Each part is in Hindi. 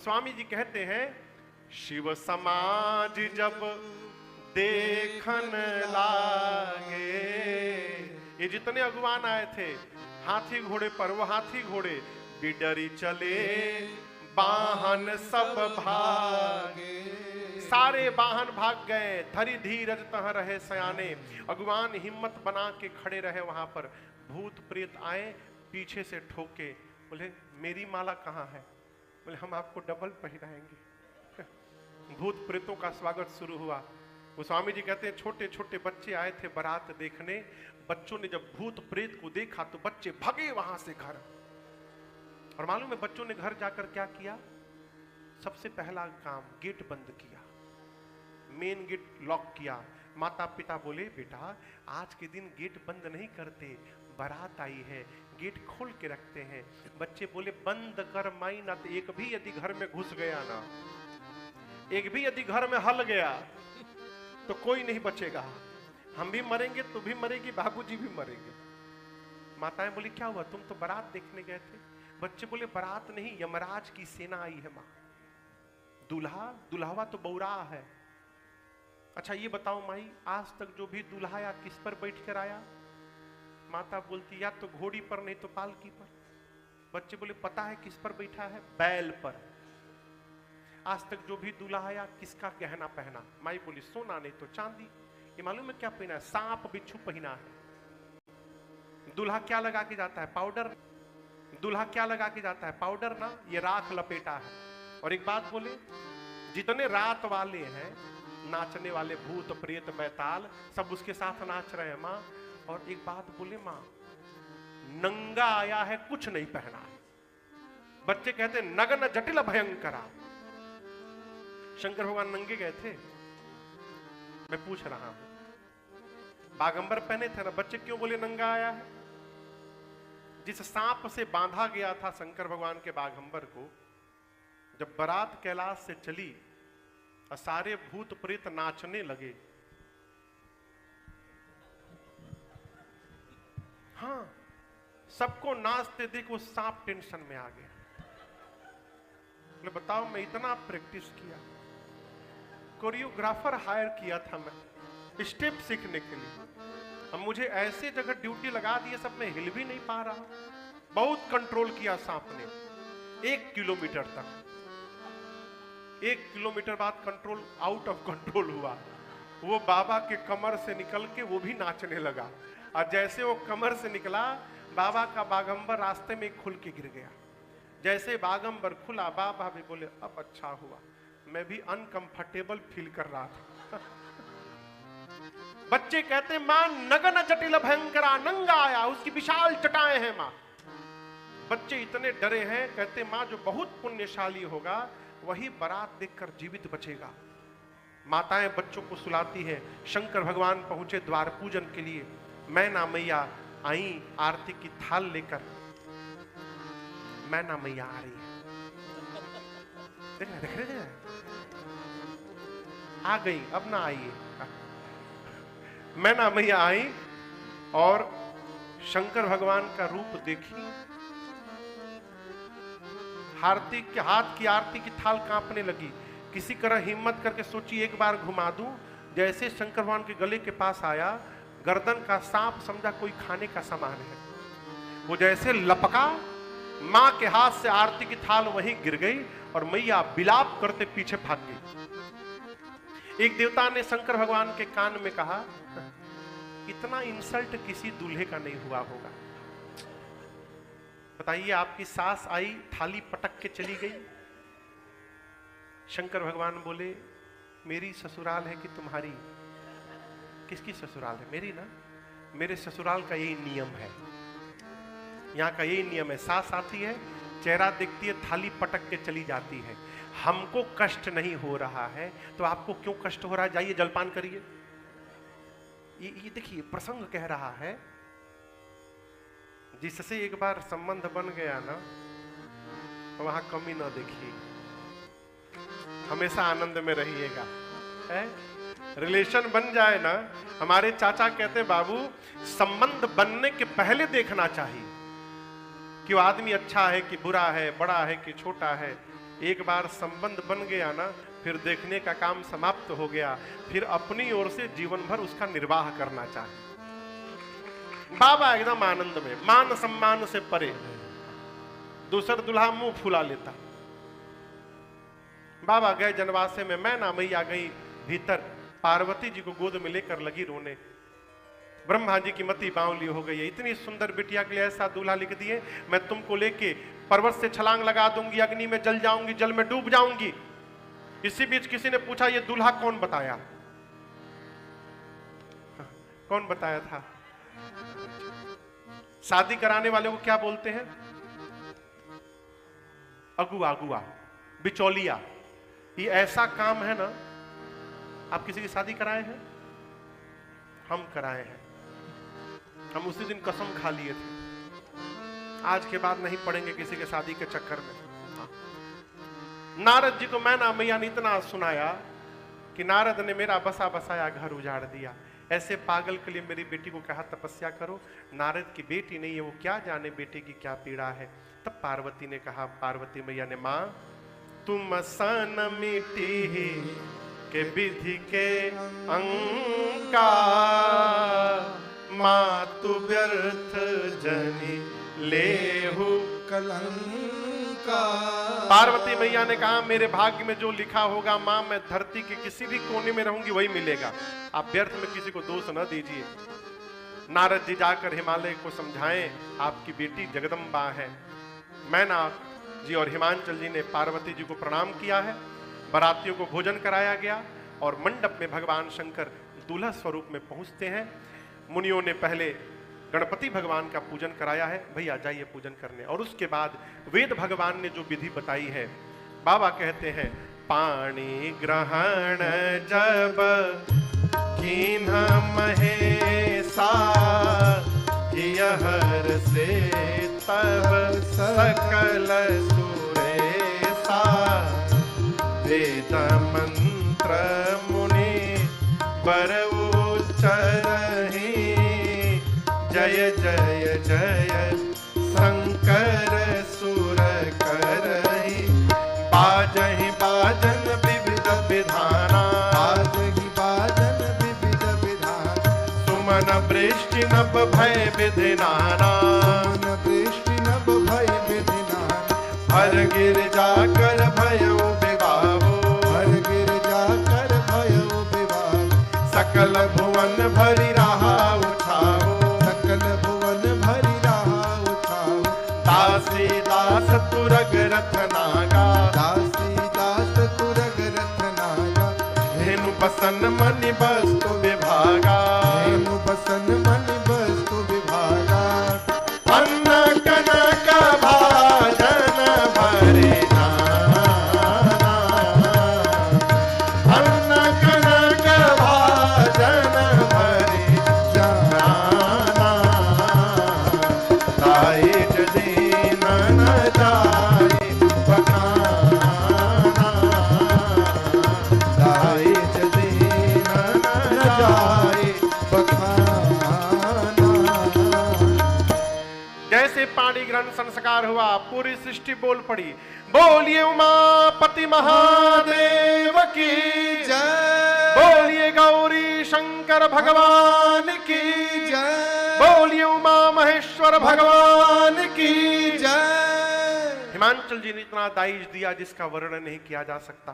स्वामी जी कहते हैं, शिव समाज जब देखन लागे, ये जितने अगुवान आए थे हाथी घोड़े पर, वो हाथी घोड़े बिडरी चले वाहन सब भागे, सारे वाहन भाग गए। धरी धीरज तह रहे सयाने, अगुवान हिम्मत बना के खड़े रहे वहां पर। भूत प्रेत आए पीछे से ठोके, बोले मेरी माला कहाँ है? बोले हम आपको डबल पहनाएंगे। भूत प्रेतों का स्वागत शुरू हुआ। वो स्वामी जी कहते हैं छोटे छोटे बच्चे आए थे बारात देखने, बच्चों ने जब भूत प्रेत को देखा तो बच्चे भगे वहां से घर। और मालूम है बच्चों ने घर जाकर क्या किया? सबसे पहला काम गेट बंद किया, मेन गेट लॉक किया। माता पिता बोले बेटा आज के दिन गेट बंद नहीं करते, बारात आई है गेट खोल के रखते हैं। बच्चे बोले बंद कर माई ना, तो एक भी यदि घर में घुस गया ना, एक भी यदि घर में हल गया तो कोई नहीं बचेगा, हम भी मरेंगे, तू भी मरेगी, बाबूजी भी मरेंगे। माताएं बोली क्या हुआ, तुम तो बारात देखने गए थे। बच्चे बोले बारात नहीं, यमराज की सेना आई है माँ, दूल्हा दुल्हवा तो बौरा है। अच्छा ये बताओ माई आज तक जो भी दूल्हा या किस पर बैठ कर आया? माता बोलती या तो घोड़ी पर नहीं तो पालकी पर। बच्चे बोले पता है किस पर बैठा है? बैल पर। आज तक जो भी दूल्हा आया किसका गहना पहना? माई बोली सोना नहीं तो चांदी। ये मालूम है क्या पहना है? सांप बिच्छू पहना है। दूल्हा क्या लगा के जाता है? पाउडर। दूल्हा क्या लगा के जाता है? पाउडर ना, ये राख लपेटा है। और एक बात बोले, जितने रात वाले हैं नाचने वाले, भूत प्रेत बैताल सब उसके साथ नाच रहे हैं माँ। और एक बात बोले माँ, नंगा आया है, कुछ नहीं पहना है। बच्चे कहते नग्न जटिल भयंकरा। शंकर भगवान नंगे गए थे? मैं पूछ रहा हूं। बागंबर पहने थे ना, बच्चे क्यों बोले नंगा आया है? जिस सांप से बांधा गया था शंकर भगवान के बागंबर को, जब बारात कैलाश से चली और सारे भूत प्रेत नाचने लगे, हाँ सबको नाचते देख वो सांप टेंशन में आ गया। बोले बताओ मैं इतना प्रैक्टिस किया, कोरियोग्राफर हायर किया था मैं स्टेप सीखने के लिए, अब मुझे ऐसे जगह ड्यूटी लगा दिए, सब मैं हिल भी नहीं पा रहा। बहुत कंट्रोल किया सांप ने, 1 किलोमीटर तक। 1 किलोमीटर बाद कंट्रोल आउट ऑफ कंट्रोल हुआ। वो बाबा के कमर से निकल के वो भी नाचने लगा, और जैसे वो कमर से निकला बाबा का बागंबर रास्ते में खुल के गिर गया। जैसे बागंबर खुला बाबा भी बोले अब अच्छा हुआ, मैं भी अनकंफर्टेबल फील कर रहा था। बच्चे कहते मां नगन जटिल भयंकरा, नंगा आया, उसकी विशाल जटाएं हैं मां। बच्चे इतने डरे हैं, कहते मां जो बहुत पुण्यशाली होगा वही बारात देखकर जीवित बचेगा। माताएं बच्चों को सुलाती है। शंकर भगवान पहुंचे द्वार पूजन के लिए। मैना मैया आई आरती की थाल लेकर। मैना मैया आ रही है, देख रहे आ गई, अब ना आइए। मैना मैया आई और शंकर भगवान का रूप देखी। हाथ की आरती की थाल कांपने लगी। किसी तरह हिम्मत करके सोची एक बार घुमा दूं। जैसे शंकर भगवान के गले के पास आया, गर्दन का सांप समझा कोई खाने का सामान है, वो जैसे लपका, मां के हाथ से आरती की थाल वहीं गिर गई और मैया बिलाप करते पीछे भाग गई। एक देवता ने शंकर भगवान के कान में कहा, इतना इंसल्ट किसी दूल्हे का नहीं हुआ होगा। बताइए आपकी सास आई थाली पटक के चली गई। शंकर भगवान बोले मेरी ससुराल है कि तुम्हारी? किसकी ससुराल है? मेरी ना। मेरे ससुराल का यही नियम है, यहाँ का यही नियम है। सास आती है, चेहरा देखती है, थाली पटक के चली जाती है। हमको कष्ट नहीं हो रहा है तो आपको क्यों कष्ट हो रहा है? जाइए जलपान करिए। ये देखिए प्रसंग कह रहा है, जिससे एक बार संबंध बन गया ना तो वहां कमी ना देखिए, हमेशा आनंद में रहिएगा। रिलेशन बन जाए ना, हमारे चाचा कहते बाबू संबंध बनने के पहले देखना चाहिए कि वो आदमी अच्छा है कि बुरा है, बड़ा है कि छोटा है। एक बार संबंध बन गया ना, फिर देखने का काम समाप्त हो गया, फिर अपनी ओर से जीवन भर उसका निर्वाह करना चाहिए। बाबा एकदम आनंद में, मान सम्मान से परे। दूसरा दुल्हा मुंह फुला लेता। बाबा गए जनवासे में, मैना मैया गई भीतर, पार्वती जी को गोद में लेकर लगी रोने। ब्रह्मा जी की मति बावली हो गई है, इतनी सुंदर बिटिया के लिए ऐसा दूल्हा लिख दिए, मैं तुमको लेके पर्वत से छलांग लगा दूंगी, अग्नि में जल जाऊंगी, जल में डूब जाऊंगी। इसी बीच किसी ने पूछा, ये दूल्हा कौन बताया? कौन बताया था? शादी कराने वाले को क्या बोलते हैं? अगुआ, अगुआ, बिचौलिया। ये ऐसा काम है ना, आप किसी की शादी कराए हैं? हम कराए हैं। हम उसी दिन कसम खा लिए थे, आज के बाद नहीं पड़ेंगे किसी के शादी के चक्कर में। नारद जी को मैना मैया ने इतना सुनाया कि नारद ने मेरा बसा बसाया घर उजाड़ दिया। ऐसे पागल के लिए मेरी बेटी को कहा तपस्या करो। नारद की बेटी नहीं है, वो क्या जाने बेटे की क्या पीड़ा है। तब पार्वती ने कहा, पार्वती मैया ने, मां तुम सन मिटी के विधि के अंका, मातु व्यर्थ जनी लेहु कलंका। पार्वती मैया ने कहा, मेरे भाग्य में जो लिखा होगा मां, मैं धरती के किसी भी कोने में रहूंगी वही मिलेगा, आप व्यर्थ में किसी को दोष न दीजिए। नारद जी जाकर हिमालय को समझाएं, आपकी बेटी जगदम्बा है। मैना जी और हिमांचल जी ने पार्वती जी को प्रणाम किया है। बारातियों को भोजन कराया गया और मंडप में भगवान शंकर दूल्हा स्वरूप में पहुंचते हैं। मुनियों ने पहले गणपति भगवान का पूजन कराया है, भैया जाइए पूजन करने। और उसके बाद वेद भगवान ने जो विधि बताई है, बाबा कहते हैं, पाणी ग्रहण जब कीन्ह महेशा, हर से तब सकल सुरेशा, वेद मंत्र मुनि बर उच्चरहि, जय जय जय शंकर सुर करहि। बाजहि बाजन विविध विधाना, बाजहि बाजन विविध विधाना, सुमन वृष्टि नभ भय विधि नाना, सुमन वृष्टि नभ भय विधि नाना। हर गिर जाकर भयो विवाहो, हर गिर जाकर भयो विवाहो, सकल भुवन भरि रहा उठाओ, सकल भुवन भरि रहा उठाओ। दासी दास तुरग रथ नागा, दासी दास तुरग रथ नागा, धेनु बसन मनि वस्तु विभागा, धेनु बसन मनि वस्तु विभागा। अन्न कनक भाजन भरे नाना, अन्न कनक भाजन भरे जाना, ताई जदीन न जाई बखाना, ताई जदीन न जाई बखाना। जैसे पाणी ग्रहण संस्कार हुआ, पूरी सृष्टि बोल पड़ी, बोलिए उमापति महादेव की जय, बोलिए गौरी शंकर भगवान की जय, बोलिए उमा महेश्वर भगवान की जय। हिमांचल जी ने इतना दाइज दिया जिसका वर्णन नहीं किया जा सकता।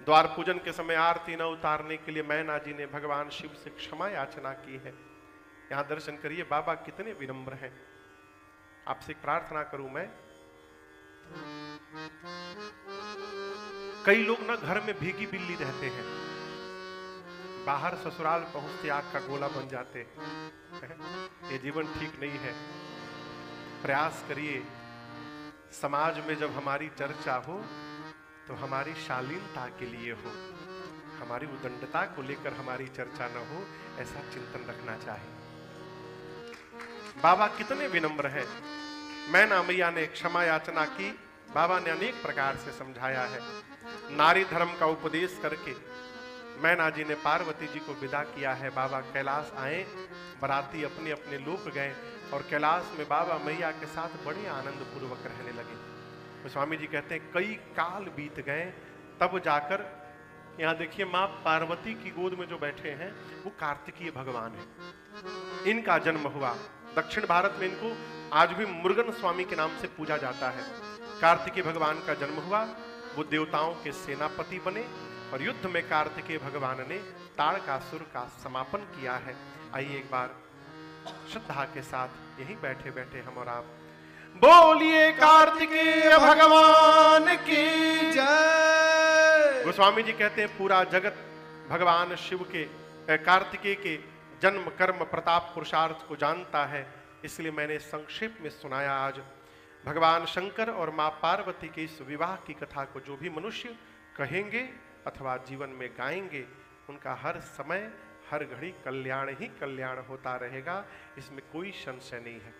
द्वार पूजन के समय आरती न उतारने के लिए मैना जी ने भगवान शिव से क्षमा याचना की है। यहां दर्शन करिए, बाबा कितने विनम्र हैं। आपसे प्रार्थना करूं मैं, कई लोग ना घर में भीगी बिल्ली रहते हैं, बाहर ससुराल पहुंचते आग का गोला बन जाते हैं। ये जीवन ठीक नहीं है। प्रयास करिए, समाज में जब हमारी चर्चा हो तो हमारी शालीनता के लिए हो, हमारी उदंडता को लेकर हमारी चर्चा न हो, ऐसा चिंतन रखना चाहिए। बाबा कितने विनम्र हैं। मैना मैया ने क्षमा याचना की, बाबा ने अनेक प्रकार से समझाया है। नारी धर्म का उपदेश करके मैना जी ने पार्वती जी को विदा किया है। बाबा कैलाश आए, बराती अपने अपने लोक गए और कैलाश में बाबा मैया के साथ बड़े आनंद पूर्वक रहने लगे। स्वामी जी कहते हैं कई काल बीत गए, तब जाकर यहाँ देखिए माँ पार्वती की गोद में जो बैठे हैं वो कार्तिकीय भगवान है। इनका जन्म हुआ। दक्षिण भारत में इनको आज भी मुरुगन स्वामी के नाम से पूजा जाता है। कार्तिकीय भगवान का जन्म हुआ, वो देवताओं के सेनापति बने और युद्ध में कार्तिकेय भगवान ने ताड़कासुर का समापन किया है। आइए एक बार श्रद्धा के साथ यहीं बैठे बैठे हम और आप बोलिए कार्तिकेय भगवान की जय। गोस्वामी जी कहते हैं पूरा जगत भगवान शिव के कार्तिकेय के जन्म कर्म प्रताप पुरुषार्थ को जानता है, इसलिए मैंने संक्षेप में सुनाया। आज भगवान शंकर और मां पार्वती के इस विवाह की कथा को जो भी मनुष्य कहेंगे अथवा जीवन में गाएंगे, उनका हर समय हर घड़ी कल्याण ही कल्याण होता रहेगा, इसमें कोई संशय नहीं है।